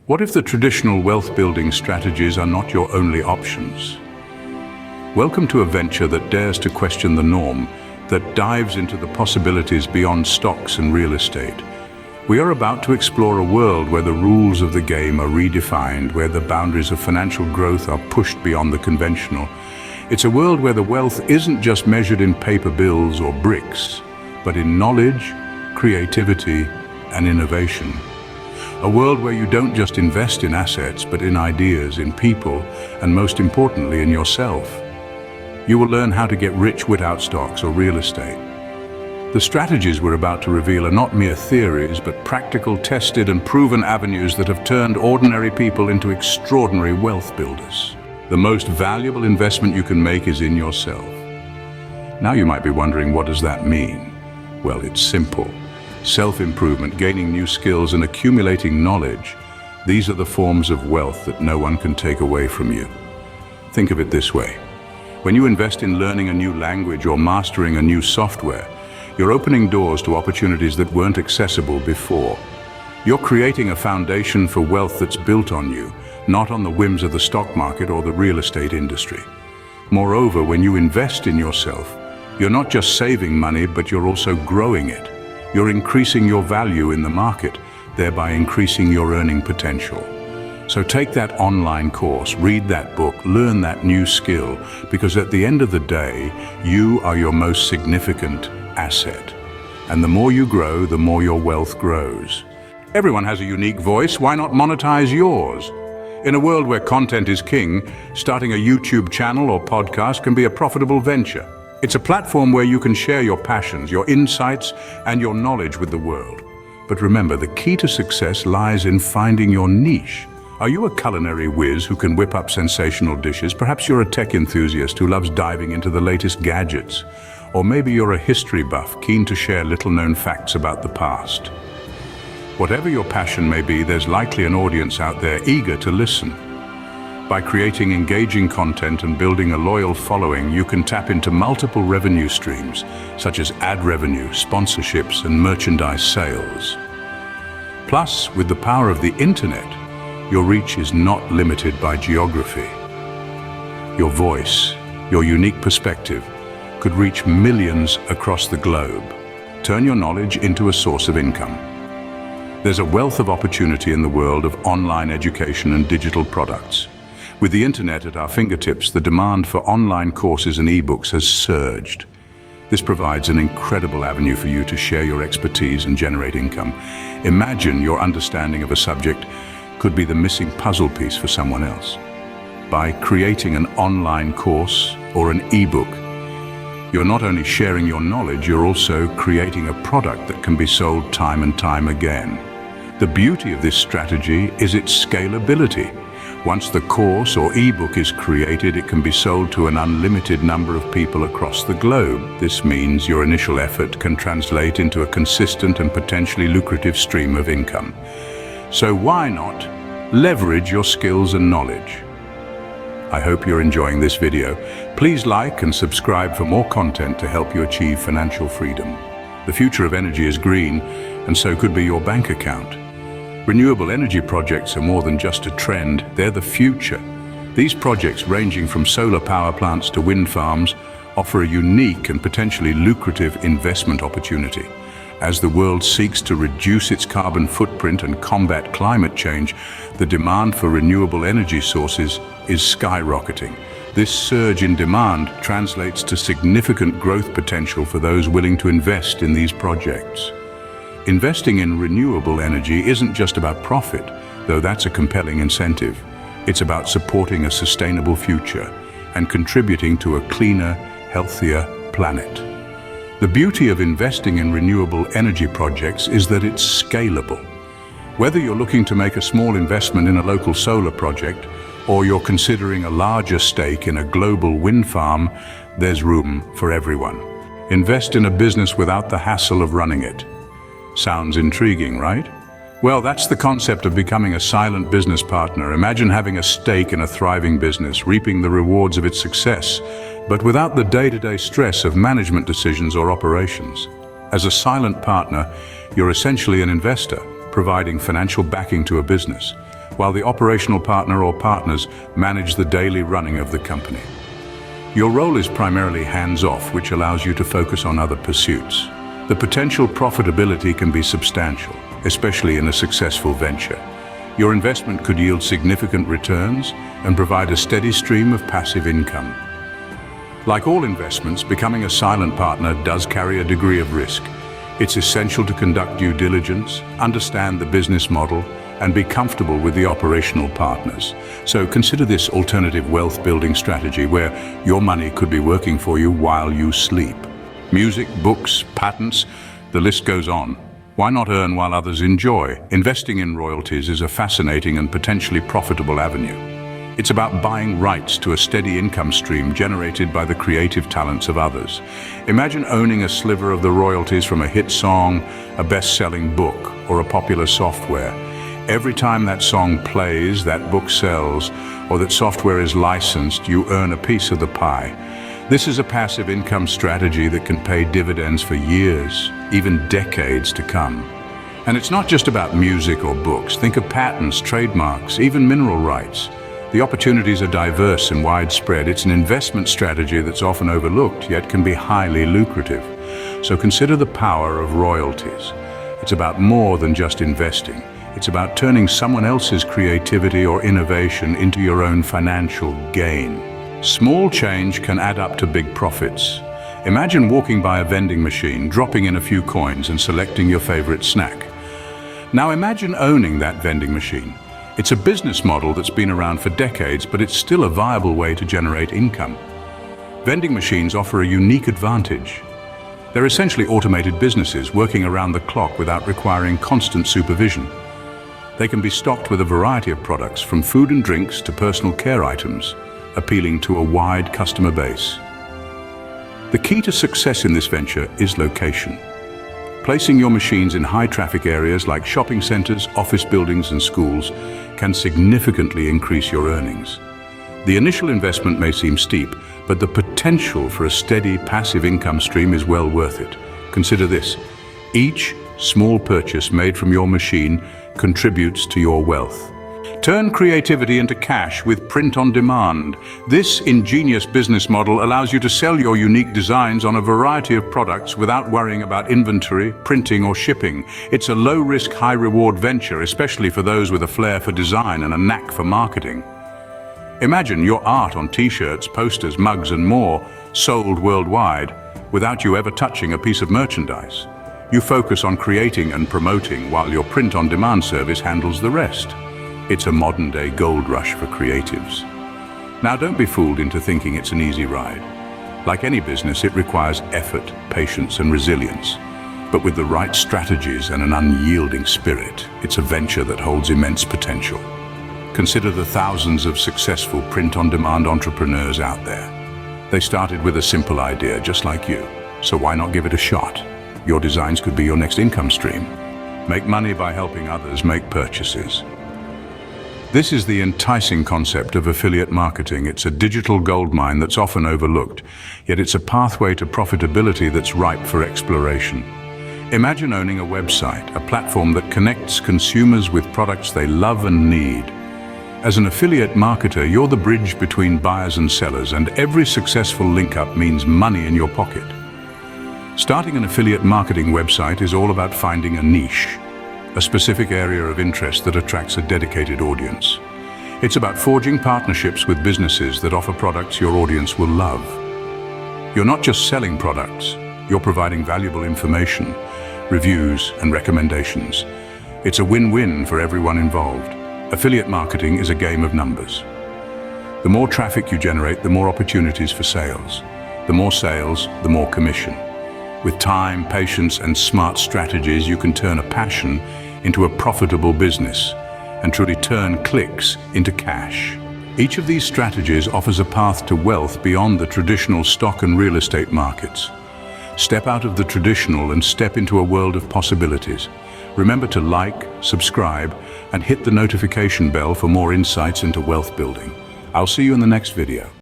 What if the traditional wealth-building strategies are not your only options? Welcome to a venture that dares to question the norm, that dives into the possibilities beyond stocks and real estate. We are about to explore a world where the rules of the game are redefined, where the boundaries of financial growth are pushed beyond the conventional. It's a world where the wealth isn't just measured in paper bills or bricks, but in knowledge, creativity, and innovation. A world where you don't just invest in assets, but in ideas, in people, and most importantly, in yourself. You will learn how to get rich without stocks or real estate. The strategies we're about to reveal are not mere theories, but practical, tested, and proven avenues that have turned ordinary people into extraordinary wealth builders. The most valuable investment you can make is in yourself. Now you might be wondering, what does that mean? Well, it's simple. Self-improvement, gaining new skills, and accumulating knowledge. These are the forms of wealth that no one can take away from you. Think of it this way. When you invest in learning a new language or mastering a new software, you're opening doors to opportunities that weren't accessible before. You're creating a foundation for wealth that's built on you, not on the whims of the stock market or the real estate industry. Moreover, when you invest in yourself, you're not just saving money, but you're also growing it. You're increasing your value in the market, thereby increasing your earning potential. So take that online course, read that book, learn that new skill, because at the end of the day, you are your most significant asset. And the more you grow, the more your wealth grows. Everyone has a unique voice. Why not monetize yours? In a world where content is king, starting a YouTube channel or podcast can be a profitable venture. It's a platform where you can share your passions, your insights, and your knowledge with the world. But remember, the key to success lies in finding your niche. Are you a culinary whiz who can whip up sensational dishes? Perhaps you're a tech enthusiast who loves diving into the latest gadgets. Or maybe you're a history buff, keen to share little-known facts about the past. Whatever your passion may be, there's likely an audience out there eager to listen. By creating engaging content and building a loyal following, you can tap into multiple revenue streams, such as ad revenue, sponsorships, and merchandise sales. Plus, with the power of the internet, your reach is not limited by geography. Your voice, your unique perspective, could reach millions across the globe. Turn your knowledge into a source of income. There's a wealth of opportunity in the world of online education and digital products. With the internet at our fingertips, the demand for online courses and ebooks has surged. This provides an incredible avenue for you to share your expertise and generate income. Imagine your understanding of a subject could be the missing puzzle piece for someone else. By creating an online course or an ebook, you're not only sharing your knowledge, you're also creating a product that can be sold time and time again. The beauty of this strategy is its scalability. Once the course or ebook is created, it can be sold to an unlimited number of people across the globe. This means your initial effort can translate into a consistent and potentially lucrative stream of income. So why not leverage your skills and knowledge? I hope you're enjoying this video. Please like and subscribe for more content to help you achieve financial freedom. The future of energy is green, and so could be your bank account. Renewable energy projects are more than just a trend, they're the future. These projects, ranging from solar power plants to wind farms, offer a unique and potentially lucrative investment opportunity. As the world seeks to reduce its carbon footprint and combat climate change, the demand for renewable energy sources is skyrocketing. This surge in demand translates to significant growth potential for those willing to invest in these projects. Investing in renewable energy isn't just about profit, though that's a compelling incentive. It's about supporting a sustainable future and contributing to a cleaner, healthier planet. The beauty of investing in renewable energy projects is that it's scalable. Whether you're looking to make a small investment in a local solar project or you're considering a larger stake in a global wind farm, there's room for everyone. Invest in a business without the hassle of running it. Sounds intriguing, right? Well, that's the concept of becoming a silent business partner. Imagine having a stake in a thriving business, reaping the rewards of its success, but without the day-to-day stress of management decisions or operations. As a silent partner, you're essentially an investor, providing financial backing to a business. while the operational partner or partners manage the daily running of the company. Your role is primarily hands-off, which allows you to focus on other pursuits. The potential profitability can be substantial, especially in a successful venture. Your investment could yield significant returns and provide a steady stream of passive income. Like all investments, becoming a silent partner does carry a degree of risk. It's essential to conduct due diligence, understand the business model, and be comfortable with the operational partners. So consider this alternative wealth building strategy where your money could be working for you while you sleep. Music, books, patents, the list goes on. Why not earn while others enjoy? Investing in royalties is a fascinating and potentially profitable avenue. It's about buying rights to a steady income stream generated by the creative talents of others. Imagine owning a sliver of the royalties from a hit song, a best-selling book, or a popular software. Every time that song plays, that book sells, or that software is licensed, you earn a piece of the pie. This is a passive income strategy that can pay dividends for years, even decades to come. And it's not just about music or books. Think of patents, trademarks, even mineral rights. The opportunities are diverse and widespread. It's an investment strategy that's often overlooked, yet can be highly lucrative. So consider the power of royalties. It's about more than just investing. It's about turning someone else's creativity or innovation into your own financial gain. Small change can add up to big profits. Imagine walking by a vending machine, dropping in a few coins and selecting your favorite snack. Now imagine owning that vending machine. It's a business model that's been around for decades, but it's still a viable way to generate income. Vending machines offer a unique advantage. They're essentially automated businesses working around the clock without requiring constant supervision. They can be stocked with a variety of products, from food and drinks to personal care items, appealing to a wide customer base. The key to success in this venture is location. Placing your machines in high-traffic areas like shopping centers, office buildings, and schools can significantly increase your earnings. The initial investment may seem steep, but the potential for a steady, passive income stream is well worth it. Consider this: each small purchase made from your machine contributes to your wealth. Turn creativity into cash with print on demand. This ingenious business model allows you to sell your unique designs on a variety of products without worrying about inventory, printing, or shipping. It's a low-risk, high-reward venture, especially for those with a flair for design and a knack for marketing. Imagine your art on t-shirts, posters, mugs, and more sold worldwide without you ever touching a piece of merchandise. You focus on creating and promoting while your print-on-demand service handles the rest. It's a modern-day gold rush for creatives. Now, don't be fooled into thinking it's an easy ride. Like any business, it requires effort, patience, and resilience. But with the right strategies and an unyielding spirit, it's a venture that holds immense potential. Consider the thousands of successful print-on-demand entrepreneurs out there. They started with a simple idea, just like you. So why not give it a shot? Your designs could be your next income stream. Make money by helping others make purchases. This is the enticing concept of affiliate marketing. It's a digital goldmine that's often overlooked, yet it's a pathway to profitability that's ripe for exploration. Imagine owning a website, a platform that connects consumers with products they love and need. As an affiliate marketer, you're the bridge between buyers and sellers, and every successful link-up means money in your pocket. Starting an affiliate marketing website is all about finding a niche, a specific area of interest that attracts a dedicated audience. It's about forging partnerships with businesses that offer products your audience will love. You're not just selling products, you're providing valuable information, reviews, and recommendations. It's a win-win for everyone involved. Affiliate marketing is a game of numbers. The more traffic you generate, the more opportunities for sales. The more sales, the more commission. With time, patience, and smart strategies, you can turn a passion into a profitable business and truly turn clicks into cash. Each of these strategies offers a path to wealth beyond the traditional stock and real estate markets. Step out of the traditional and step into a world of possibilities. Remember to like, subscribe, and hit the notification bell for more insights into wealth building. I'll see you in the next video.